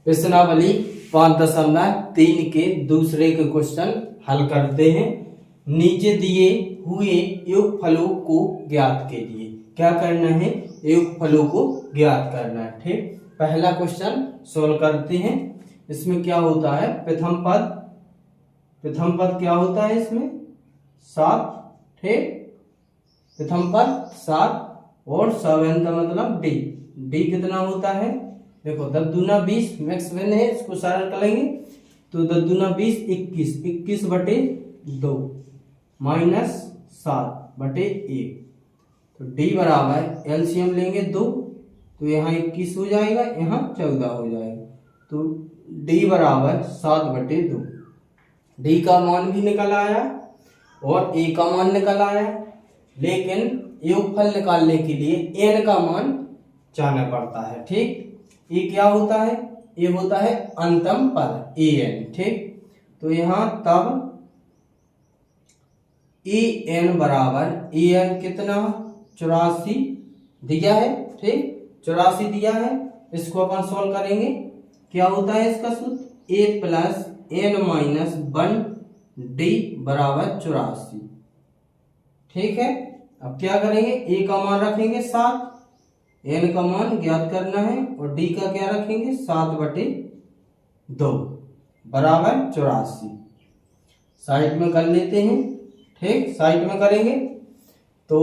प्रश्नावली 5.3 के दूसरे के क्वेश्चन हल करते हैं। नीचे दिए हुए योगफलों को ज्ञात कीजिए। क्या करना है? योगफलों को ज्ञात करना है। ठीक, पहला क्वेश्चन सोल्व करते हैं। इसमें क्या होता है? प्रथम पद क्या होता है? इसमें 7। ठीक, प्रथम पद 7 और 7 का मतलब डी कितना होता है? देखो 10 दूना 20 मैक्स वेन है, इसको सरल करेंगे तो 10 दूना 20 21 बटे 2 माइनस 7 बटे 1। तो डी बराबर एलसीएम लेंगे 2 तो यहाँ 21 हो जाएगा, यहाँ 14 हो जाएगा। तो डी बराबर 7 बटे 2। डी का मान भी निकल आया और ए का मान निकल आया, लेकिन योगफल निकालने के लिए एन का मान जाना पड़ता है। ठीक, ये क्या होता है? ये होता है अंतम पद ए एन। ठीक, तो यहां तब ए एन बराबर ए एन कितना 84 दिया है। ठीक, 84 दिया है। इसको अपन सोल्व करेंगे। क्या होता है इसका सूत्र? ए प्लस एन माइनस 1 डी बराबर 84। ठीक है, अब क्या करेंगे? ए का मान रखेंगे 7, एन का मान ज्ञात करना है और डी का क्या रखेंगे? 7 बटे 2 बराबर 84। साइड में कर लेते हैं। ठीक, साइड में करेंगे तो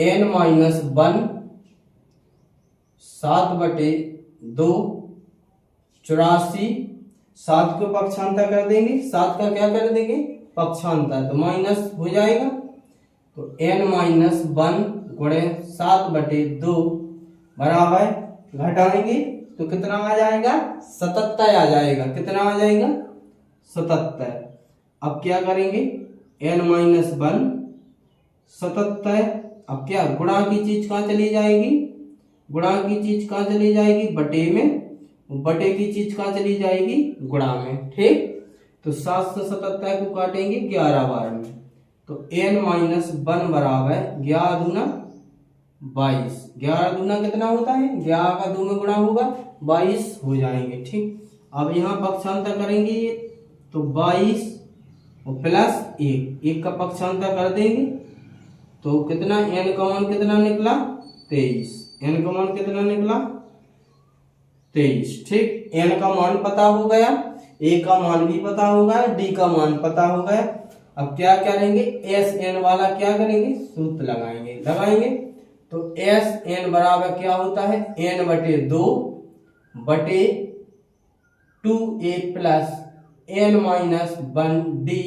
एन माइनस 1 7 बटे 2 84। 7 को पक्षांतर कर देंगे। 7 का क्या कर देंगे? पक्षांतर, तो माइनस हो जाएगा। तो एन माइनस 1 गुणे 7 बटे 2 बराबर घटाएंगे तो कितना आ जाएगा? 77 आ जाएगा। कितना आ जाएगा? 77। अब क्या करेंगे? n minus 1 77। अब क्या गुणा की चीज कहाँ चली जाएगी? गुणा की चीज कहाँ चली जाएगी? बटे में। बटे की चीज कहाँ चली जाएगी? गुणा में। ठीक, तो 7 से 77 को काटेंगे 11 बार में, तो n माइनस 1 बराबर 11 दूना 22। 11 दूना कितना होता है? 11 का 2 में गुणा होगा 22 हो जाएंगे। ठीक, अब यहाँ पक्षांतर करेंगे तो 22 और प्लस 1 का पक्षांतर कर देंगे तो कितना? n का मान कितना निकला? 23। n का मान कितना निकला? 23। ठीक, n का मान पता हो गया, a का मान भी पता हो गया, d का मान पता हो गया। अब क्या करेंगे? एस एन वाला क्या करेंगे? सूत्र लगाएंगे तो एस एन बराबर क्या होता है? एन बटे 2 बटे 2a plus N minus 1 D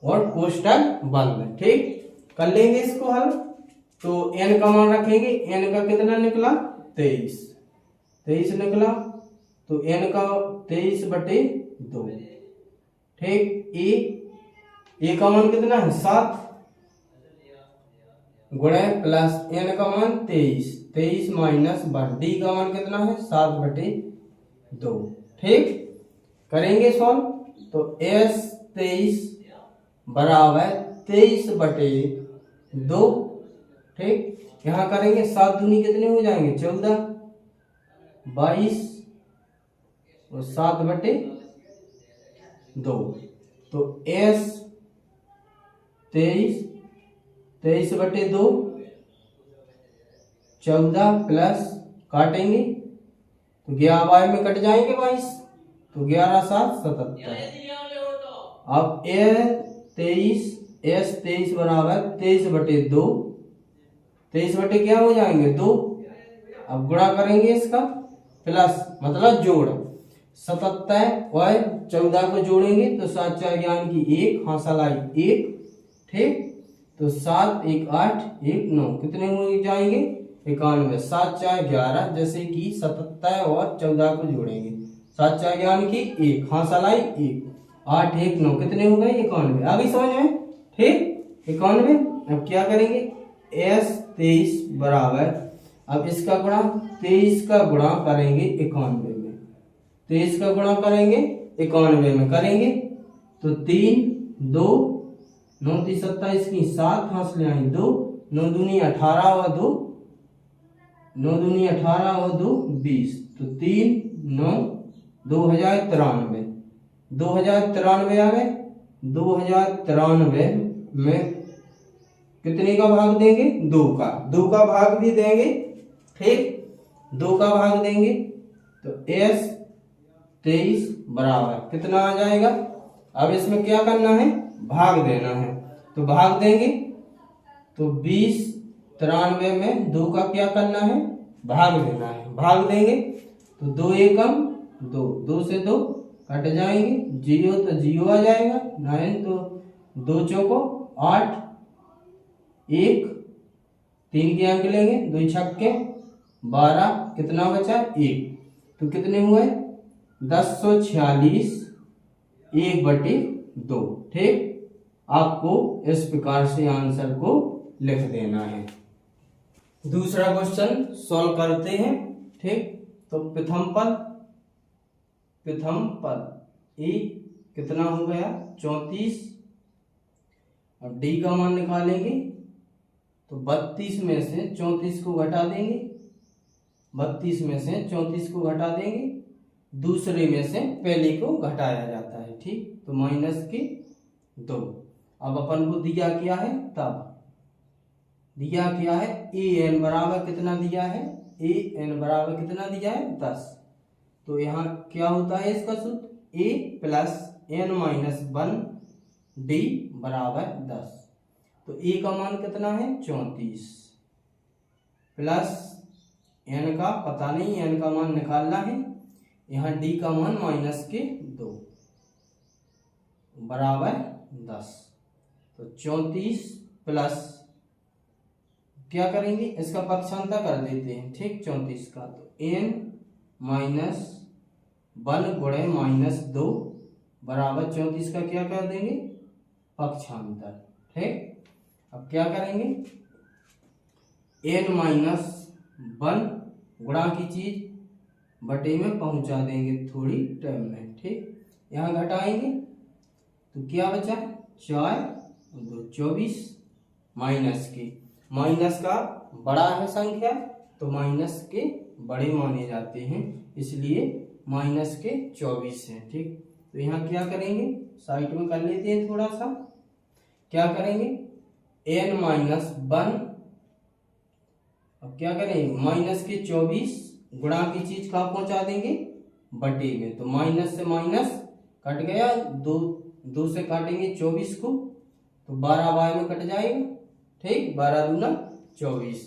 और कोष्टक बंद। ठीक, कर लेंगे इसको हल। तो n का मान रखेंगे, n का कितना निकला? 23 निकला, तो n का 23 बटे 2। ठीक, ए का मान कितना है? 7 गुणे प्लस एन का मान 23 माइनस 1 डी का मान कितना है? 7 बटे 2। ठीक, करेंगे सॉल्व तो एस 23 बराबर 23 बटे 2। ठीक, यहाँ करेंगे 7 दूनी कितने हो जाएंगे? 14 22 और 7 बटे 2। तो एस 23 बटे 2 14 प्लस काटेंगे तो 11 में कट जाएंगे 22, तो 11 7 77। अब एस 23 बराबर 23 बटे 2। 23 बटे क्या हो जाएंगे? 2। अब गुणा करेंगे इसका, प्लस मतलब जोड़ 77 और 14 को जोड़ेंगे तो 7 4 ज्ञान की 1 हासिल आई 1। ठीक, तो 7 1 8 1 9 कितने हो जाएंगे? 91। 7 4 11, जैसे कि 77 और 14 को जोड़ेंगे 7 4 ज्ञान की 1 हासिल आई 1 8 1 9 कितने हो गए? 91। आ गई समझ में? ठीक, 91। अब क्या करेंगे? एस 23 बराबर, अब इसका गुणा 23 का गुणा करेंगे 91 में, 23 का गुणा करेंगे 91 में करेंगे तो 3 2 9 3 27 की 7 हासिल आई 2 9 दूनी 18 और 2 9 दूनी 18 और 2 20, तो 3 9 2093 2093 आ गए। 2093 में कितने का भाग देंगे? 2 का भाग भी देंगे, ठीक, 2 का भाग देंगे तो S 23 बराबर कितना आ जाएगा? अब इसमें क्या करना है? भाग देना है, तो भाग देंगे तो 20 93 में 2 का क्या करना है? भाग देना है, भाग देंगे तो 2 एकम 2, 2 से 2 कट जाएंगे, 0 तो 0 आ जाएगा, 9 तो 2 चौको 8, 1 3 के अंक लेंगे, 2 छक्के 12, कितना बचा? 1, तो कितने हुए? 1046 1/2, ठीक। आपको इस प्रकार से आंसर को लिख देना है। दूसरा क्वेश्चन सॉल्व करते हैं, ठीक। तो प्रथम पद ए कितना हो गया? 34, और डी का मान निकालेंगे तो 32 में से 34 को घटा देंगे, 32 में से 34 को घटा देंगे, दूसरे में से पहले को घटाया जाता है, ठीक। तो -2। अब अपन को दिया क्या है? तब दिया क्या है? ए एन बराबर कितना दिया है? ए एन बराबर कितना दिया है? 10। तो यहाँ क्या होता है इसका सूत्र? ए प्लस एन माइनस 1 डी बराबर 10। तो ए का मान कितना है? 34 प्लस एन का पता नहीं, एन का मान निकालना है, यहाँ डी का मान -2 बराबर 10। तो 34 प्लस क्या करेंगे? इसका पक्षांतर कर देते हैं, ठीक, 34 का। तो n -1 गुणे -2 बराबर 34 का क्या कर देंगे? पक्षांतर, ठीक। अब क्या करेंगे? n -1 गुणा की चीज बटे में पहुंचा देंगे थोड़ी टाइम में, ठीक। यहाँ घटाएंगे तो क्या बचा? 4 2 24, माइनस का बड़ा है संख्या तो माइनस के बड़े माने जाते हैं, इसलिए -24 है, ठीक। तो यहाँ क्या करेंगे? साइड में कर लेते हैं थोड़ा सा। क्या करेंगे? n -1, अब क्या करेंगे? -24 गुणा की चीज कहाँ पहुंचा देंगे? बटे में। तो माइनस से माइनस कट गया, 2 से काटेंगे 24 को तो 12 बाय में कट जाएगा, ठीक, 12 दूना 24।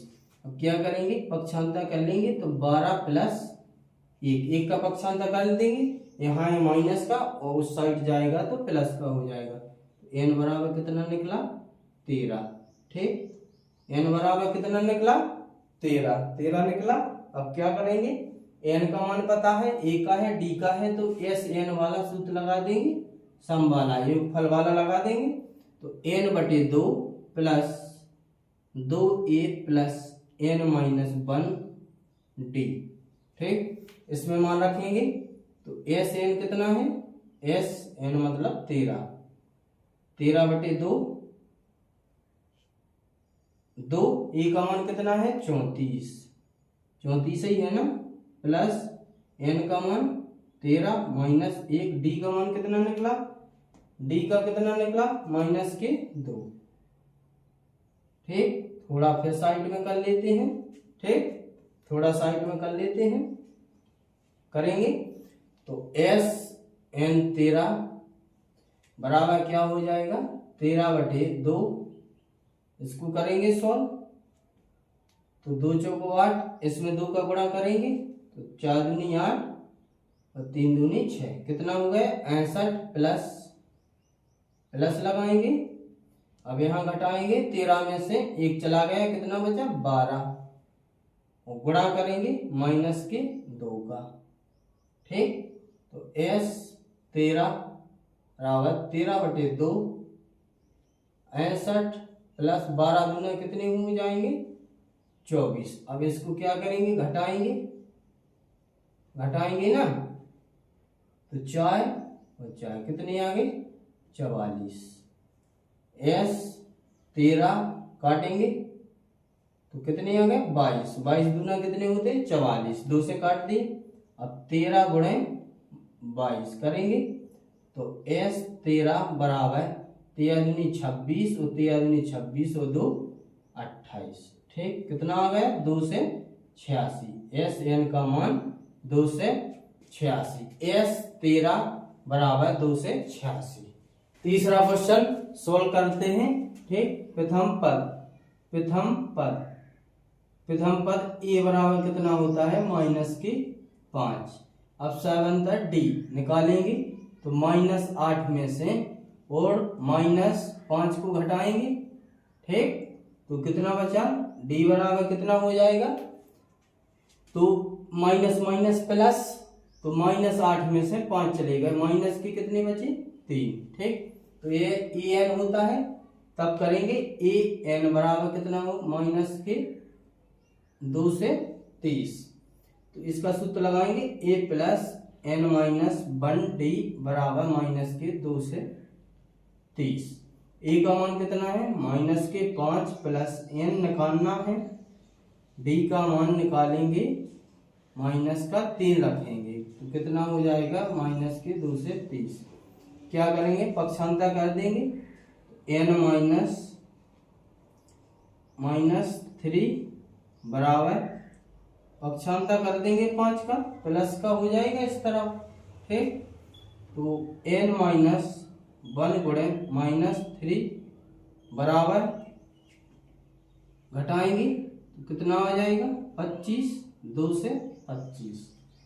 अब क्या करेंगे? पक्षांतर कर लेंगे तो 12 प्लस 1 का पक्षांतर कर देंगे, यहाँ है माइनस का और उस साइड जाएगा तो प्लस का हो जाएगा। n बराबर कितना निकला? 13, ठीक। n बराबर कितना निकला? 13 निकला। अब क्या करेंगे? n का मान पता है, a का है, d का है, तो s n वाला सूत्र लगा देंगे, सम वाला, योगफल वाला लगा देंगे। तो n/2 plus 2a plus n -1 d, ठीक। इसमें मान रखेंगे तो एस एन कितना है? एस एन मतलब 13, 13/2, 2 ए का मान कितना है? 34 ही है ना, प्लस एन का मान 13 -1 डी का मान कितना निकला? डी का कितना निकला? -2, ठीक। थोड़ा फिर साइड में कर लेते हैं, ठीक, थोड़ा साइड में कर लेते हैं, करेंगे तो एस एन 13 बराबर क्या हो जाएगा? 13/2, इसको करेंगे सॉल्व तो 2 चौको 8, इसमें 2 का गुणा करेंगे तो 4 दूनी 8 और 3 दूनी 6, कितना हो गया? 61 प्लस लगाएंगे। अब यहाँ घटाएंगे, 13 में से 1 चला गया, कितना बचा? 12, और गुणा करेंगे -2 का, ठीक। तो S 13 बराबर 13/2, 61 प्लस 12 दूना कितने हो जाएंगे? 24। अब इसको क्या करेंगे? घटाएंगे ना, तो 4 और 4 कितने आ गए? 44। S 13 काटेंगे तो कितने आ गए? 22 दूना कितने होते? 44, 2 से काट दिए। अब 13 गुणे 22 करेंगे तो S 13 बराबर 13 दूनी 26 और 13 दूनी 26 और 2 28। ठीक, कितना आ गया? 2 से 86। एस एन का मान 2 से 86। S 13 बराबर 2 से 86। तीसरा क्वेश्चन सोल्व करते हैं। ठीक, प्रथम पद ए बराबर कितना होता है? -5। अब 7 डी निकालेंगे तो -8 में से और -5 को घटाएंगे। ठीक, तो कितना बचा? डी बराबर कितना हो जाएगा? तो माइनस माइनस प्लस, तो -8 में से 5 चलेगा, माइनस की कितनी बची? 3। ठीक, तो ये ए एन होता है। तब करेंगे ए एन बराबर कितना हो? -2 से 30। तो इसका सूत्र लगाएंगे ए प्लस एन -1 डी बराबर -2 से 30। ए का मान कितना है? -5 प्लस एन निकालना है। डी का मान निकालेंगे, -3 रखेंगे तो कितना हो जाएगा? -2 से 30। क्या करेंगे? पक्षांतर कर देंगे। n -3 बराबर पक्षांतर कर देंगे 5 का, प्लस का हो जाएगा इस तरफ। ठीक, तो n -1 गुणे -3 बराबर घटाएंगे तो कितना आ जाएगा? 25। 2 से 25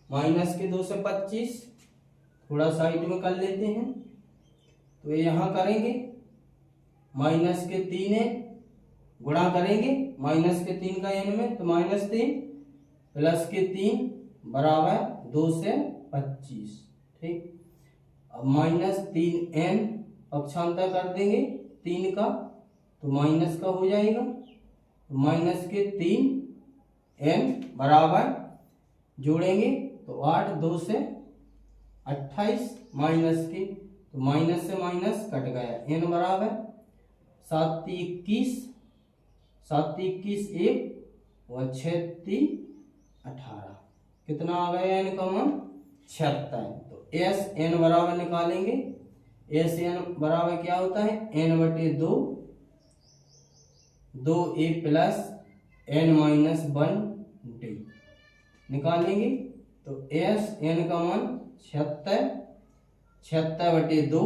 -2 से 25 थोड़ा साइड में कर लेते हैं। तो यहाँ करेंगे -3 गुणा करेंगे -3 का n में, तो -3 प्लस 3 बराबर 2 से 25। ठीक, अब -3n पक्षांतर कर देंगे 3 का, तो माइनस का हो जाएगा। -3n बराबर जोड़ेंगे तो 8 2 से 28 माइनस के, तो माइनस से माइनस कट गया। n बराबर 7 21 1 और 6 18। कितना आ गया n का मान? 76। तो एस एन बराबर निकालेंगे। एस एन बराबर क्या होता है? n/2 2a plus n -1 D निकालेंगे तो एस एन का मान 76/2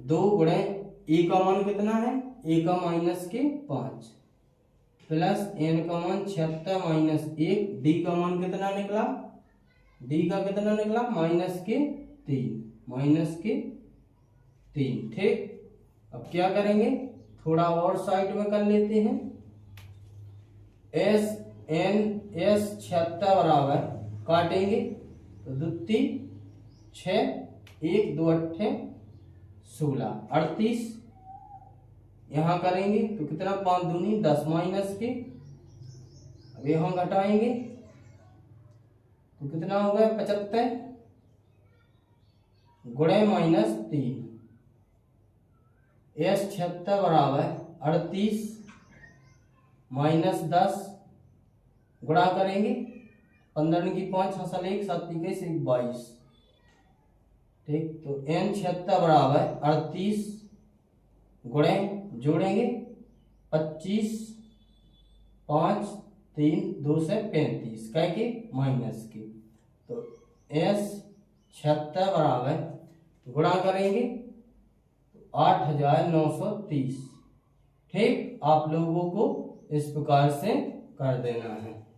2 गुणे ए का मान कितना है? ए का -5 प्लस एन का मान 76 - 1 डी का मान कितना निकला? डी का कितना निकला? -3। ठीक, अब क्या करेंगे? थोड़ा और साइड में कर लेते हैं। एस एन एस 76 बराबर काटेंगे तो 2 3 6 1 2 8 16 38। यहाँ करेंगे तो कितना? 5 दूनी 10 माइनस के, अब यहाँ घटाएंगे तो कितना हो गया? 75 गुणे -3। एस 76 बराबर 38 -10 गुणा करेंगे 15 की 5 हसल 1 7 21 22। ठीक, तो n 76 बराबर 38 गुणे जोड़ेंगे 25 5 3 2 से 35 कह के माइनस के, तो s 76 बराबर गुणा करेंगे 8930। ठीक, आप लोगों को इस प्रकार से कर देना है।